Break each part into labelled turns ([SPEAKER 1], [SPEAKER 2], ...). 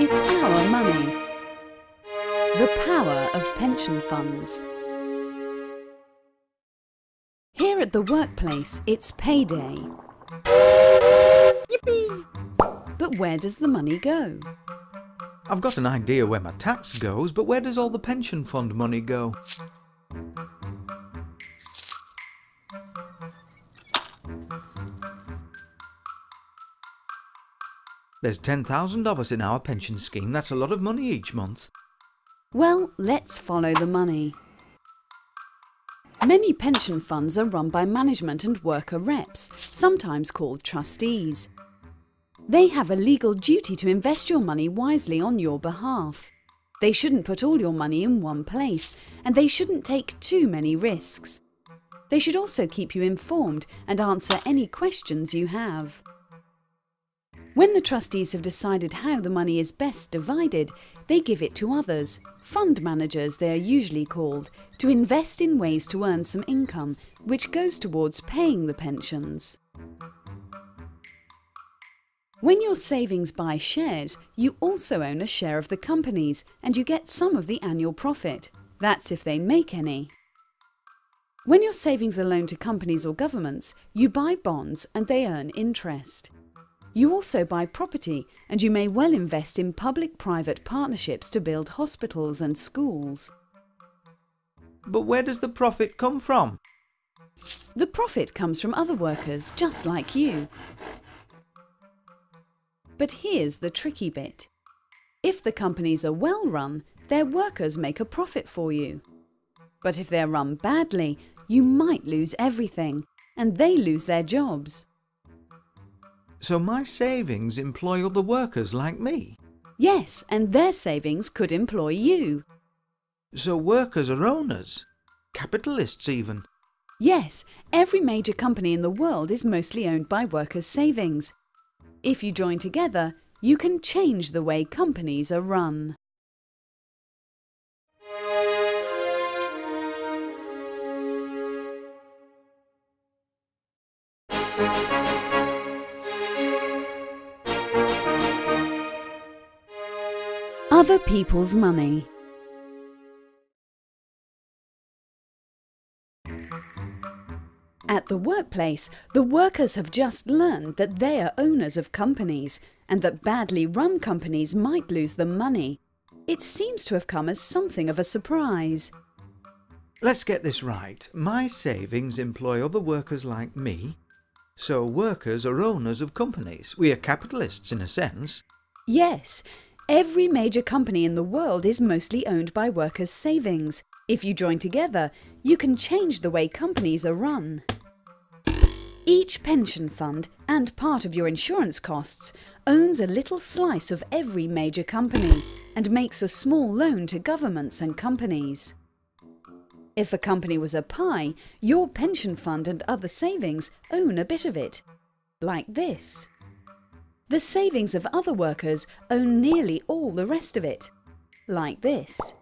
[SPEAKER 1] It's our money. The power of pension funds. Here at the workplace, it's payday.
[SPEAKER 2] Yippee!
[SPEAKER 1] But where does the money go?
[SPEAKER 3] I've got an idea where my tax goes, but where does all the pension fund money go? There's 10,000 of us in our pension scheme. That's a lot of money each month.
[SPEAKER 1] Well, let's follow the money. Many pension funds are run by management and worker reps, sometimes called trustees. They have a legal duty to invest your money wisely on your behalf. They shouldn't put all your money in one place, and they shouldn't take too many risks. They should also keep you informed and answer any questions you have. When the trustees have decided how the money is best divided, they give it to others, fund managers they are usually called, to invest in ways to earn some income, which goes towards paying the pensions. When your savings buy shares, you also own a share of the companies, and you get some of the annual profit. That's if they make any. When your savings are loaned to companies or governments, you buy bonds and they earn interest. You also buy property, and you may well invest in public-private partnerships to build hospitals and schools.
[SPEAKER 3] But where does the profit come from?
[SPEAKER 1] The profit comes from other workers, just like you. But here's the tricky bit. If the companies are well run, their workers make a profit for you. But if they're run badly, you might lose everything, and they lose their jobs.
[SPEAKER 3] So my savings employ other workers like me?
[SPEAKER 1] Yes, and their savings could employ you.
[SPEAKER 3] So workers are owners? Capitalists even?
[SPEAKER 1] Yes, every major company in the world is mostly owned by workers' savings. If you join together, you can change the way companies are run. Other people's money. At the workplace, the workers have just learned that they are owners of companies and that badly run companies might lose them money. It seems to have come as something of a surprise.
[SPEAKER 3] Let's get this right. My savings employ other workers like me. So workers are owners of companies. We are capitalists in a sense.
[SPEAKER 1] Yes, every major company in the world is mostly owned by workers' savings. If you join together, you can change the way companies are run. Each pension fund and part of your insurance costs owns a little slice of every major company and makes a small loan to governments and companies. If a company was a pie, your pension fund and other savings own a bit of it, like this. The savings of other workers own nearly all the rest of it, like this.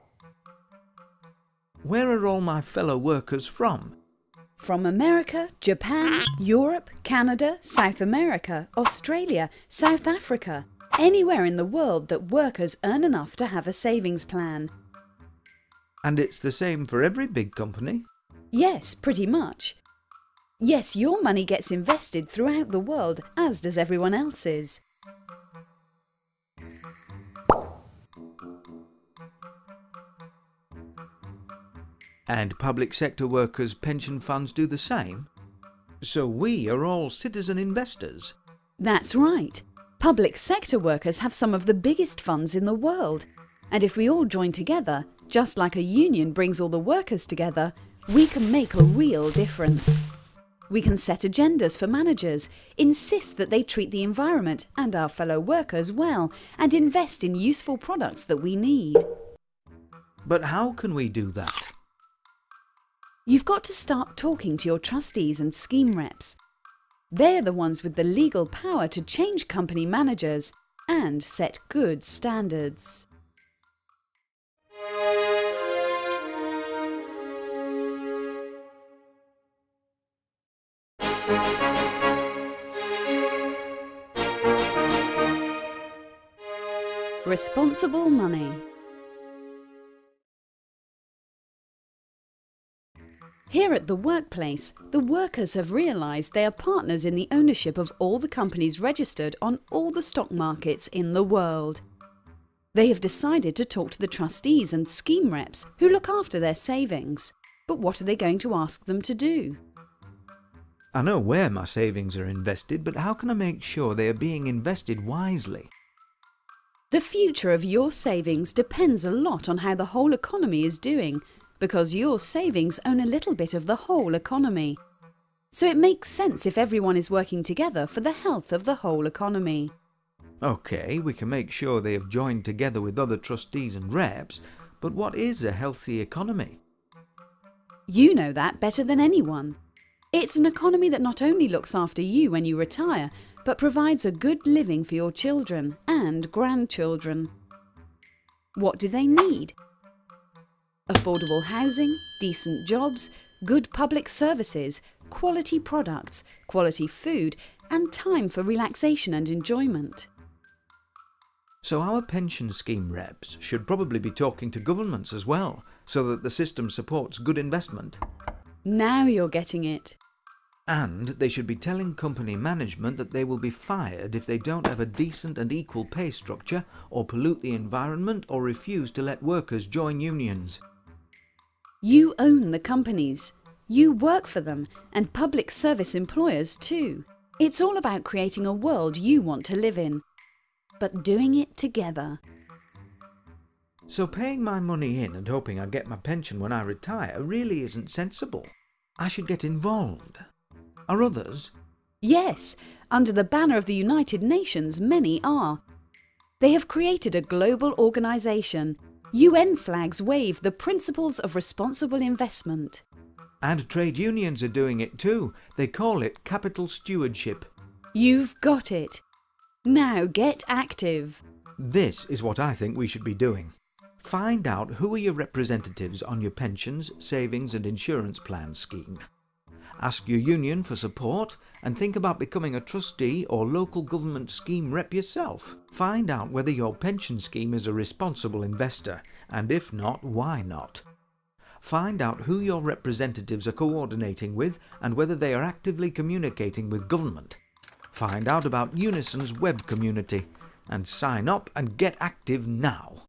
[SPEAKER 3] Where are all my fellow workers from?
[SPEAKER 1] From America, Japan, Europe, Canada, South America, Australia, South Africa, anywhere in the world that workers earn enough to have a savings plan.
[SPEAKER 3] And it's the same for every big company?
[SPEAKER 1] Yes, pretty much. Yes, your money gets invested throughout the world, as does everyone else's.
[SPEAKER 3] And public sector workers' pension funds do the same? So we are all citizen investors?
[SPEAKER 1] That's right. Public sector workers have some of the biggest funds in the world. And if we all join together, just like a union brings all the workers together, we can make a real difference. We can set agendas for managers, insist that they treat the environment and our fellow workers well, and invest in useful products that we need.
[SPEAKER 3] But how can we do that?
[SPEAKER 1] You've got to start talking to your trustees and scheme reps. They're the ones with the legal power to change company managers and set good standards. Responsible money. Here at the workplace, the workers have realised they are partners in the ownership of all the companies registered on all the stock markets in the world. They have decided to talk to the trustees and scheme reps who look after their savings. But what are they going to ask them to do?
[SPEAKER 3] I know where my savings are invested, but how can I make sure they are being invested wisely?
[SPEAKER 1] The future of your savings depends a lot on how the whole economy is doing, because your savings own a little bit of the whole economy. So it makes sense if everyone is working together for the health of the whole economy.
[SPEAKER 3] OK, we can make sure they have joined together with other trustees and reps, but what is a healthy economy?
[SPEAKER 1] You know that better than anyone. It's an economy that not only looks after you when you retire, but provides a good living for your children and grandchildren. What do they need? Affordable housing, decent jobs, good public services, quality products, quality food, and time for relaxation and enjoyment.
[SPEAKER 3] So our pension scheme reps should probably be talking to governments as well, so that the system supports good investment.
[SPEAKER 1] Now you're getting it.
[SPEAKER 3] And they should be telling company management that they will be fired if they don't have a decent and equal pay structure, or pollute the environment, or refuse to let workers join unions.
[SPEAKER 1] You own the companies. You work for them, and public service employers too. It's all about creating a world you want to live in, but doing it together.
[SPEAKER 3] So paying my money in and hoping I get my pension when I retire really isn't sensible. I should get involved. Are others?
[SPEAKER 1] Yes, under the banner of the United Nations, many are. They have created a global organisation. UN flags wave the principles of responsible investment.
[SPEAKER 3] And trade unions are doing it too. They call it capital stewardship.
[SPEAKER 1] You've got it. Now get active.
[SPEAKER 3] This is what I think we should be doing. Find out who are your representatives on your pensions, savings and insurance plan scheme. Ask your union for support and think about becoming a trustee or local government scheme rep yourself. Find out whether your pension scheme is a responsible investor, and if not, why not. Find out who your representatives are coordinating with and whether they are actively communicating with government. Find out about Unison's web community and sign up and get active now.